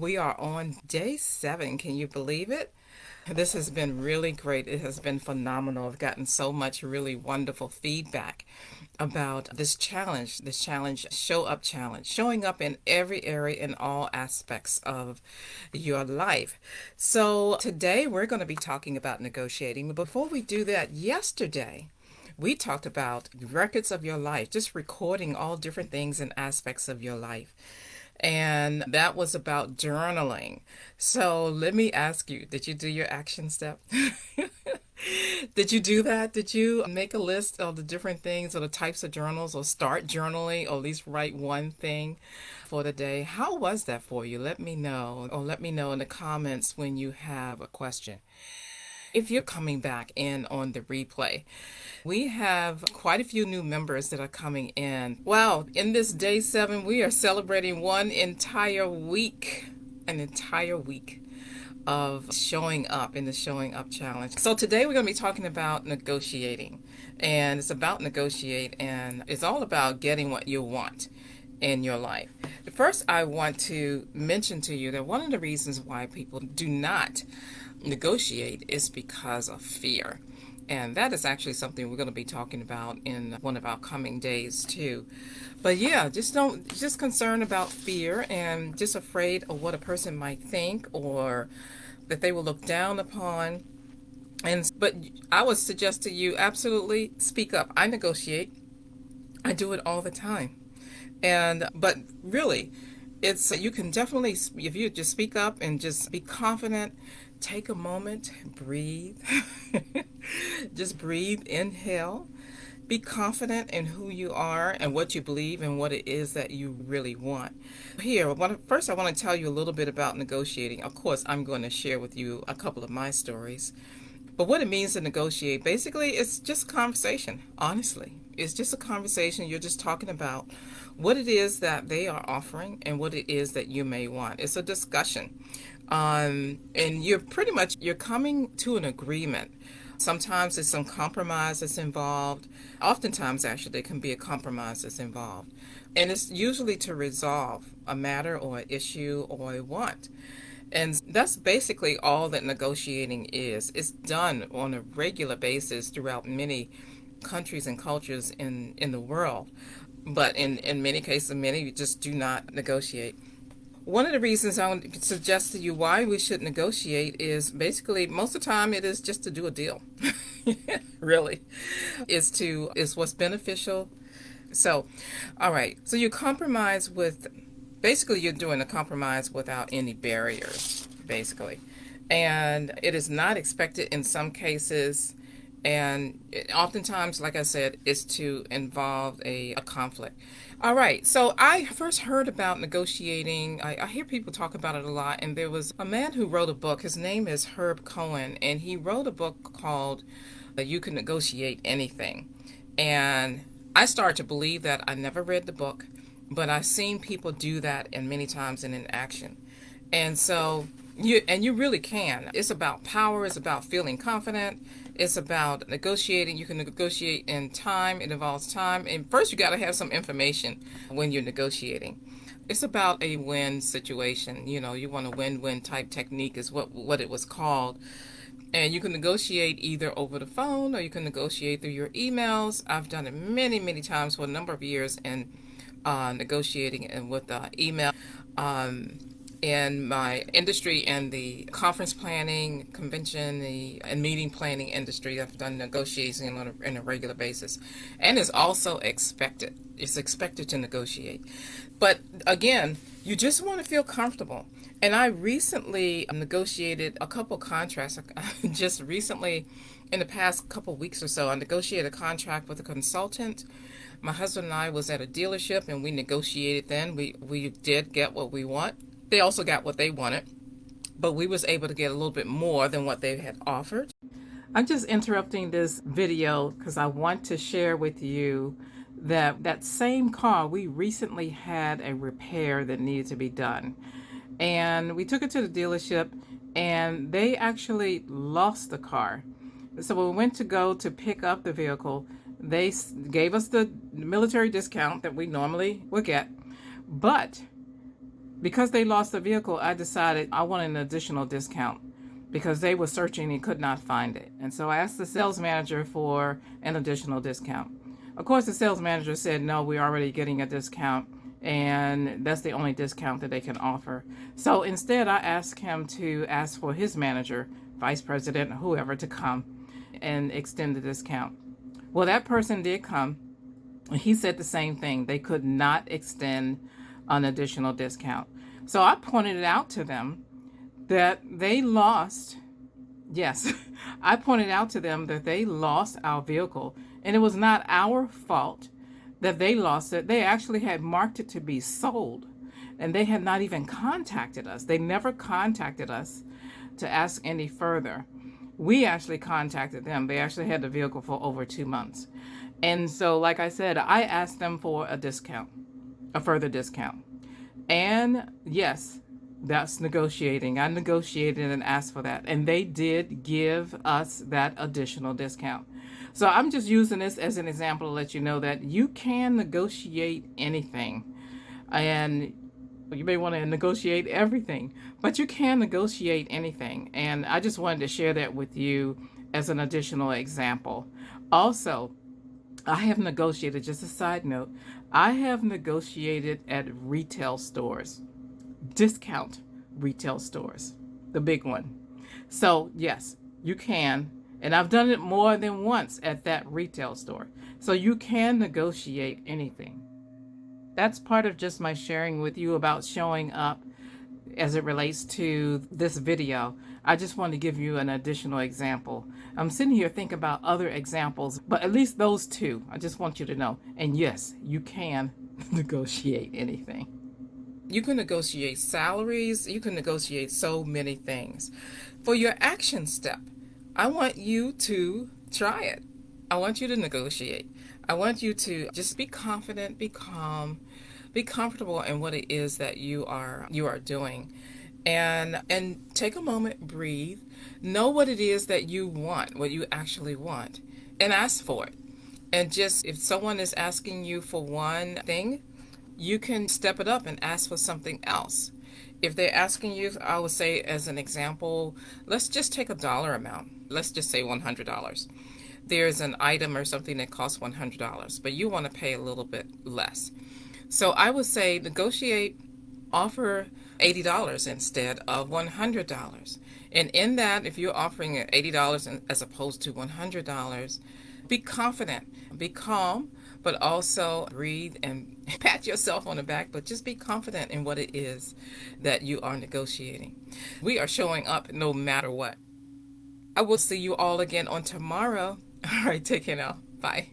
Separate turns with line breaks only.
We are on day 7. Can you believe it? This has been really great. It has been phenomenal. I've gotten so much really wonderful feedback about this challenge, show up challenge, showing up in every area in all aspects of your life. So today we're going to be talking about negotiating. But before we do that, yesterday we talked about records of your life, just recording all different things and aspects of your life. And that was about journaling. So let me ask you, did you do your action step? Did you do that? Did you make a list of the different things or the types of journals or start journaling or at least write one thing for the day? How was that for you? Let me know, or let me know in the comments when you have a question. If you're coming back in on the replay, we have quite a few new members that are coming in. Wow, in this day 7, we are celebrating an entire week of showing up in the showing up challenge. So today we're going to be talking about negotiating. And it's about negotiate, and it's all about getting what you want in your life. First, I want to mention to you that one of the reasons why people do not negotiate is because of fear. And that is actually something we're going to be talking about in one of our coming days too. But yeah, just concerned about fear and just afraid of what a person might think or that they will look down upon. But I would suggest to you, absolutely speak up. I negotiate. I do it all the time. But really, it's you can definitely, if you just speak up and just be confident, take a moment, breathe. Just breathe, inhale. Be confident in who you are and what you believe and what it is that you really want. First I want to tell you a little bit about negotiating. Of course, I'm going to share with you a couple of my stories. But what it means to negotiate, basically, it's just conversation, honestly. It's just a conversation. You're just talking about what it is that they are offering and what it is that you may want. It's a discussion. And you're coming to an agreement. Sometimes there's some compromise that's involved. Oftentimes, actually, there can be a compromise that's involved. And it's usually to resolve a matter or an issue or a want. And that's basically all that negotiating is. It's done on a regular basis throughout many countries and cultures in the world. But in many cases, many just do not negotiate. One of the reasons I would suggest to you why we should negotiate is basically most of the time it is just to do a deal. Really. Is what's beneficial. So, all right. So you compromise with basically you're doing a compromise without any barriers, basically. And it is not expected in some cases. And oftentimes, like I said, is to involve a conflict. All right, so I first heard about negotiating. I hear people talk about it a lot, and there was a man who wrote a book. His name is Herb Cohen, and he wrote a book called You Can Negotiate Anything. And I started to believe that. I never read the book, but I've seen people do that and many times in action. And so you really can. It's about power. It's about feeling confident. It's about negotiating. You can negotiate in time. It involves time. And first, you got to have some information when you're negotiating. It's about a win situation. You want a win-win type technique is what it was called. And you can negotiate either over the phone or you can negotiate through your emails. I've done it many, many times for a number of years and negotiating and with email. In my industry and the conference planning, convention, and meeting planning industry, I've done negotiating on a regular basis. And it's also expected. It's expected to negotiate. But again, you just want to feel comfortable. And I recently negotiated a couple contracts. Just recently, in the past couple weeks or so, I negotiated a contract with a consultant. My husband and I was at a dealership and we negotiated then. We did get what we want. They also got what they wanted, but we was able to get a little bit more than what they had offered. I'm just interrupting this video because I want to share with you that same car, we recently had a repair that needed to be done. And we took it to the dealership and they actually lost the car. So when we went to go to pick up the vehicle, they gave us the military discount that we normally would get, but Because they lost the vehicle, I decided I wanted an additional discount because they were searching and could not find it. And so I asked the sales manager for an additional discount. Of course, the sales manager said, no, we're already getting a discount, and that's the only discount that they can offer. So instead, I asked him to ask for his manager, vice president, or whoever, to come and extend the discount. Well, that person did come. He said the same thing. They could not extend an additional discount. So I pointed it out to them that they lost. Yes, I pointed out to them that they lost our vehicle, and it was not our fault that they lost it. They actually had marked it to be sold, and they had not even contacted us. They never contacted us to ask any further. We actually contacted them. They actually had the vehicle for over 2 months. And so, like I said, I asked them for a discount, a further discount. And yes, that's negotiating. I negotiated and asked for that. And they did give us that additional discount. So I'm just using this as an example to let you know that you can negotiate anything. And you may want to negotiate everything, but you can negotiate anything. And I just wanted to share that with you as an additional example. Also, I have negotiated, just a side note, I have negotiated at retail stores, discount retail stores, the big one. So yes, you can. And I've done it more than once at that retail store. So you can negotiate anything. That's part of just my sharing with you about showing up as it relates to this video. I just want to give you an additional example. I'm sitting here thinking about other examples, but at least those two, I just want you to know. And yes, you can negotiate anything. You can negotiate salaries. You can negotiate so many things. For your action step, I want you to try it. I want you to negotiate. I want you to just be confident, be calm, be comfortable in what it is that you are doing. And take a moment, breathe, know what it is that you want, what you actually want, and ask for it. And just if someone is asking you for one thing, you can step it up and ask for something else. If they're asking you, I would say as an example, let's just take a dollar amount. Let's just say $100. There's an item or something that costs $100, but you want to pay a little bit less. So I would say negotiate, offer $80 instead of $100. And in that, if you're offering $80 as opposed to $100, be confident, be calm, but also breathe and pat yourself on the back, but just be confident in what it is that you are negotiating. We are showing up no matter what. I will see you all again on tomorrow. All right, take care now. Bye.